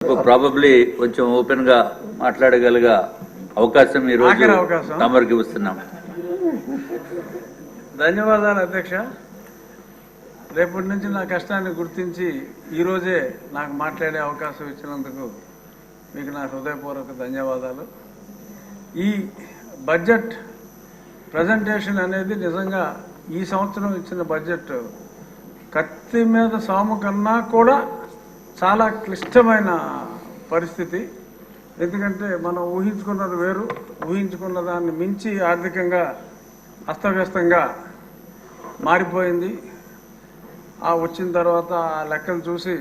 Probably కొంచెం open గా మాట్లాడగలిగే అవకాశం ఈ రోజు తమరికి ఇస్తున్నాం. ధన్యవాదాలు అధ్యక్ష. రేపటి నుంచి నా కష్టాన్ని గుర్తించి ఈరోజే నాకు మాట్లాడే అవకాశం ఇచ్చినందుకు మీకు నా హృదయపూర్వక ధన్యవాదాలు. ఈ బడ్జెట్ ప్రజెంటేషన్ అనేది నిజంగా ఈ సంవత్సరం ఇచ్చిన బడ్జెట్ కత్తి మీద సాము కన్నా కూడా చాలా క్లిష్టమైన పరిస్థితి. ఎందుకంటే మనం ఊహించుకున్నది వేరు, ఊహించుకున్న దాన్ని మించి ఆర్థికంగా అస్తవ్యస్తంగా మారిపోయింది. ఆ వచ్చిన తర్వాత ఆ లెక్కలు చూసి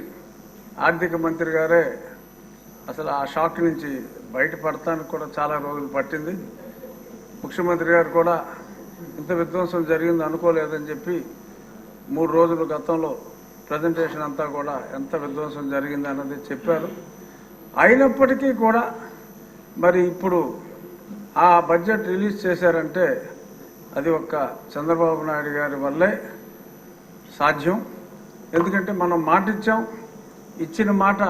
ఆర్థిక మంత్రి గారే అసలు ఆ షాక్ నుంచి బయటపడటానికి కూడా చాలా రోజులు పట్టింది. ముఖ్యమంత్రి గారు కూడా ఇంత విధ్వంసం జరిగింది అనుకోలేదని చెప్పి 3 రోజులు గతంలో ప్రజెంటేషన్ అంతా కూడా ఎంత విధ్వంసం జరిగింది అన్నది చెప్పారు. అయినప్పటికీ కూడా మరి ఇప్పుడు ఆ బడ్జెట్ రిలీజ్ చేశారంటే అది ఒక్క చంద్రబాబు నాయుడు గారి వల్లే సాధ్యం. ఎందుకంటే మనం మాట ఇచ్చాం, ఇచ్చిన మాట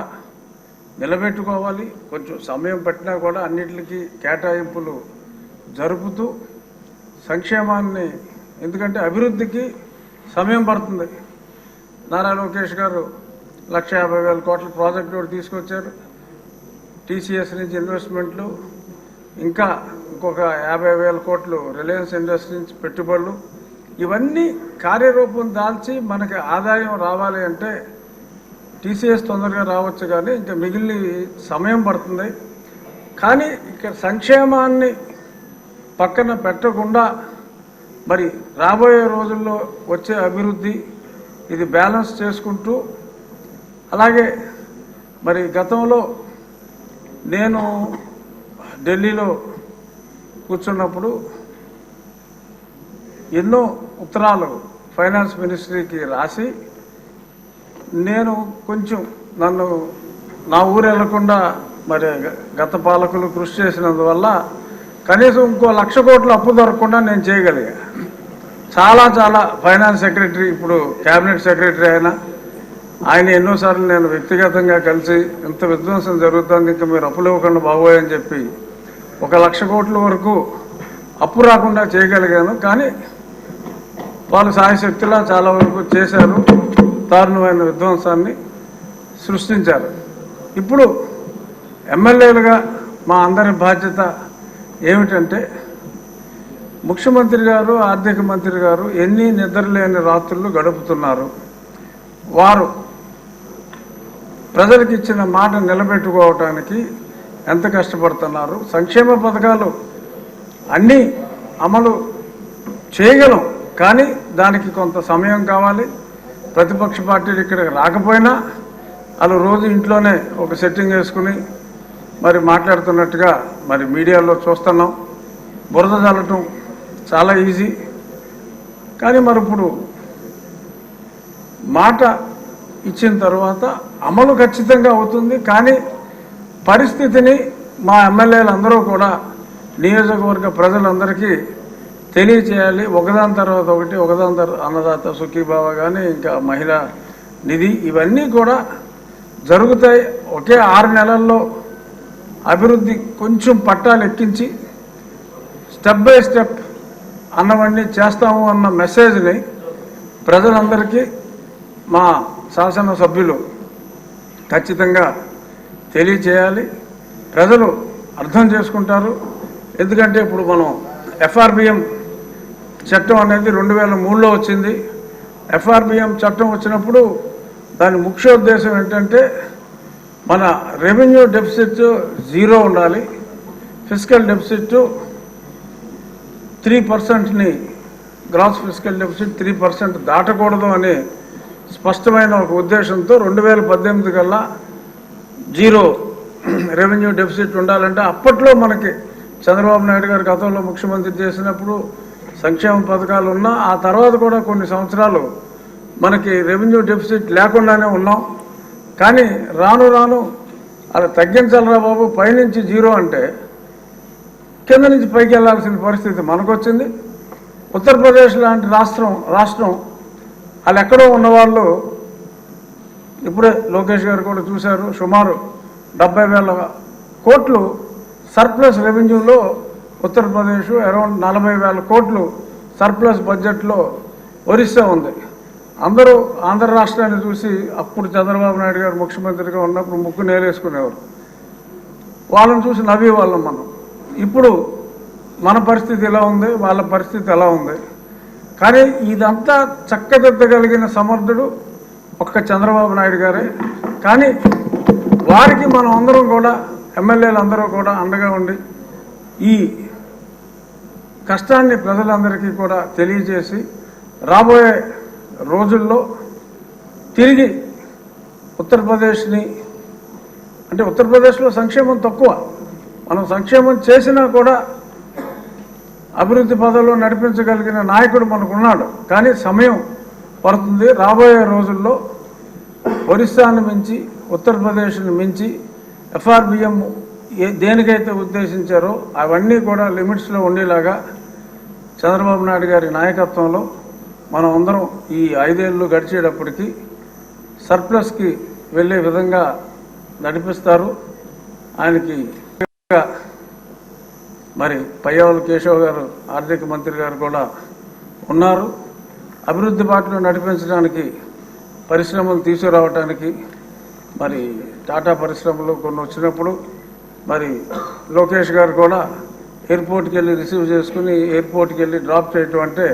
నిలబెట్టుకోవాలి. కొంచెం సమయం పట్టినా కూడా అన్నిటికీ కేటాయింపులు జరుపుతూ సంక్షేమాన్ని, ఎందుకంటే అభివృద్ధికి సమయం పడుతుంది. నారా లోకేష్ గారు 1,50,000 కోట్ల ప్రాజెక్టు కూడా తీసుకొచ్చారు. టీసీఎస్ నుంచి ఇన్వెస్ట్మెంట్లు, ఇంకా ఇంకొక 50,000 కోట్లు రిలయన్స్ ఇండస్ట్రీ నుంచి పెట్టుబడులు, ఇవన్నీ కార్యరూపం దాల్చి మనకి ఆదాయం రావాలి అంటే టీసీఎస్ తొందరగా రావచ్చు, కానీ ఇంకా మిగిలిన సమయం పడుతుంది. కానీ ఇక్కడ సంక్షేమాన్ని పక్కన పెట్టకుండా మరి రాబోయే రోజుల్లో వచ్చే అభివృద్ధి ఇది బ్యాలెన్స్ చేసుకుంటూ, అలాగే మరి గతంలో నేను ఢిల్లీలో కూర్చున్నప్పుడు ఎన్నో ఉత్తరాలు ఫైనాన్స్ మినిస్ట్రీకి రాసి నేను కొంచెం నన్ను నా ఊరు వెళ్లకుండా మరి గత పాలకులు కృషి చేసినందువల్ల కనీసం ఇంకో 1,00,000 కోట్ల అప్పు దొరకకుండా నేను చేయగలిగా. చాలా ఫైనాన్స్ సెక్రటరీ, ఇప్పుడు క్యాబినెట్ సెక్రటరీ ఆయన ఎన్నోసార్లు నేను వ్యక్తిగతంగా కలిసి ఇంత విధ్వంసం జరుగుతుంది, ఇంకా మీరు అప్పులు ఇవ్వకుండా బాగోయని చెప్పి 1,00,000 కోట్ల వరకు అప్పు రాకుండా చేయగలిగాను. కానీ వాళ్ళు సాయశక్తిలా చాలా వరకు చేశారు, దారుణమైన విధ్వంసాన్ని సృష్టించారు. ఇప్పుడు ఎమ్మెల్యేలుగా మా అందరి బాధ్యత ఏమిటంటే ముఖ్యమంత్రి గారు, ఆర్థిక మంత్రి గారు ఎన్ని నిద్రలేని రాత్రులు గడుపుతున్నారు. వారు ప్రజలకు ఇచ్చిన మాట నిలబెట్టుకోవటానికి ఎంత కష్టపడుతున్నారు. సంక్షేమ పథకాలు అన్నీ అమలు చేయగలం, కానీ దానికి కొంత సమయం కావాలి. ప్రతిపక్ష పార్టీలు ఇక్కడికి రాకపోయినా వాళ్ళు రోజు ఇంట్లోనే ఒక సెట్టింగ్ వేసుకుని మరి మాట్లాడుతున్నట్టుగా మరి మీడియాలో చూస్తున్నాం. బురద చల్లటం చాలా ఈజీ, కానీ మరి ఇప్పుడు మాట ఇచ్చిన తర్వాత అమలు ఖచ్చితంగా అవుతుంది. కానీ పరిస్థితిని మా ఎమ్మెల్యేలు అందరూ కూడా నియోజకవర్గ ప్రజలందరికీ తెలియచేయాలి. ఒకదాని తర్వాత ఒకటి, ఒకదాని తర్వాత అన్నదాత సుఖీభావ కానీ ఇంకా మహిళా నిధి, ఇవన్నీ కూడా జరుగుతాయి. ఒకే 6 నెలల్లో అభివృద్ధి కొంచెం పట్టాలు ఎక్కించి స్టెప్ బై స్టెప్ అన్నవన్నీ చేస్తాము అన్న మెసేజ్ని ప్రజలందరికీ మా శాసనసభ్యులు ఖచ్చితంగా తెలియచేయాలి. ప్రజలు అర్థం చేసుకుంటారు. ఎందుకంటే ఇప్పుడు మనం ఎఫ్ఆర్బిఎం చట్టం అనేది 2003లో వచ్చింది. ఎఫ్ఆర్బిఎం చట్టం వచ్చినప్పుడు దాని ముఖ్యోద్దేశం ఏంటంటే మన రెవెన్యూ డెఫిసిట్ 0 ఉండాలి, ఫిస్కల్ డెఫిసిట్ 3%ని, గ్రాస్ ఫిస్కల్ డెఫిసిట్ 3% దాటకూడదు అనే స్పష్టమైన ఒక ఉద్దేశంతో 2018 కల్లా 0 రెవెన్యూ డెఫిసిట్ ఉండాలంటే అప్పట్లో మనకి చంద్రబాబు నాయుడు గారు గతంలో ముఖ్యమంత్రి చేసినప్పుడు సంక్షేమ పథకాలు ఉన్నా ఆ తర్వాత కూడా కొన్ని సంవత్సరాలు మనకి రెవెన్యూ డెఫిసిట్ లేకుండానే ఉన్నాం. కానీ రాను అలా తగ్గించాలరా బాబు, పైనుంచి 0 అంటే కింద నుంచి పైకి వెళ్లాల్సిన పరిస్థితి మనకు వచ్చింది. ఉత్తరప్రదేశ్ లాంటి రాష్ట్రం వాళ్ళు ఎక్కడో ఉన్నవాళ్ళు ఇప్పుడే లోకేష్ గారు కూడా చూశారు, సుమారు 70,000 కోట్లు సర్ప్లస్ రెవెన్యూలో ఉత్తరప్రదేశ్, అరౌండ్ 40,000 కోట్లు సర్ప్లస్ బడ్జెట్లో ఒరిస్సా ఉంది. అందరూ ఆంధ్ర రాష్ట్రాన్ని చూసి అప్పుడు చంద్రబాబు నాయుడు గారు ముఖ్యమంత్రిగా ఉన్నప్పుడు ముక్కు నేలేసుకునేవారు. వాళ్ళని చూసి నవ్వేవాళ్ళం మనం. ఇప్పుడు మన పరిస్థితి ఎలా ఉంది, వాళ్ళ పరిస్థితి ఎలా ఉంది. కానీ ఇదంతా చక్కదిద్దగలిగిన సమర్థుడు ఒక్క చంద్రబాబు నాయుడు గారే. కానీ వారికి మనం అందరం కూడా, ఎమ్మెల్యేలు అందరూ కూడా అండగా ఉండి ఈ కష్టాన్ని ప్రజలందరికీ కూడా తెలియజేసి రాబోయే రోజుల్లో తిరిగి ఉత్తరప్రదేశ్ని, అంటే ఉత్తరప్రదేశ్లో సంక్షేమం తక్కువ, మనం సంక్షేమం చేసినా కూడా అభివృద్ధి పదంలో నడిపించగలిగిన నాయకుడు మనకున్నాడు. కానీ సమయం పడుతుంది. రాబోయే రోజుల్లో ఒరిస్సాను మించి, ఉత్తరప్రదేశ్ని మించి FRBM దేనికైతే ఉద్దేశించారో అవన్నీ కూడా లిమిట్స్లో ఉండేలాగా చంద్రబాబు నాయుడు గారి నాయకత్వంలో మనం అందరం ఈ 5 ఏళ్ళు గడిచేటప్పటికి సర్ప్లస్కి వెళ్ళే విధంగా నడిపిస్తారు. ఆయనకి మరి పయ్యావుల కేశవ్ గారు, ఆర్థిక మంత్రి గారు కూడా ఉన్నారు. అభివృద్ధి బాటలో నడిపించడానికి, పరిశ్రమలు తీసుకురావడానికి, మరి టాటా పరిశ్రమలు కొన్ని వచ్చినప్పుడు మరి లోకేష్ గారు కూడా ఎయిర్పోర్ట్కి వెళ్ళి రిసీవ్ చేసుకుని ఎయిర్పోర్ట్కి వెళ్ళి డ్రాప్ చేయటం అంటే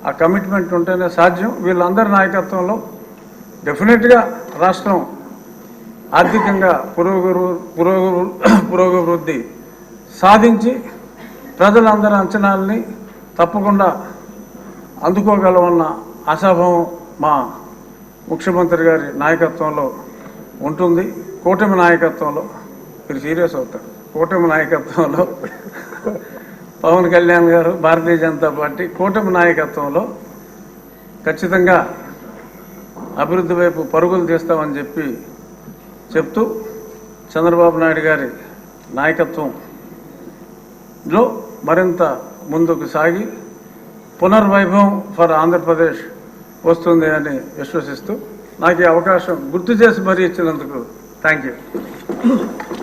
ఆ కమిట్మెంట్ ఉంటేనే సాధ్యం. వీళ్ళందరి నాయకత్వంలో డెఫినెట్గా రాష్ట్రం ఆర్థికంగా పురోగవృద్ధి సాధించి ప్రజలందరి అంచనాలని తప్పకుండా అందుకోగలమన్న ఆశాభావం మా ముఖ్యమంత్రి గారి నాయకత్వంలో ఉంటుంది. కూటమి నాయకత్వంలో, మీరు సీరియస్ అవుతారు, కూటమి నాయకత్వంలో పవన్ కళ్యాణ్ గారు, భారతీయ జనతా పార్టీ కూటమి నాయకత్వంలో ఖచ్చితంగా అభివృద్ధి వైపు పరుగులు తీస్తామని చెప్తూ చంద్రబాబు నాయుడు గారి నాయకత్వంలో మరింత ముందుకు సాగి పునర్వైభవం ఫర్ ఆంధ్రప్రదేశ్ వస్తుంది అని విశ్వసిస్తూ నాకు ఈ అవకాశం గుర్తు చేసి మరీ ఇచ్చినందుకు థ్యాంక్ యూ.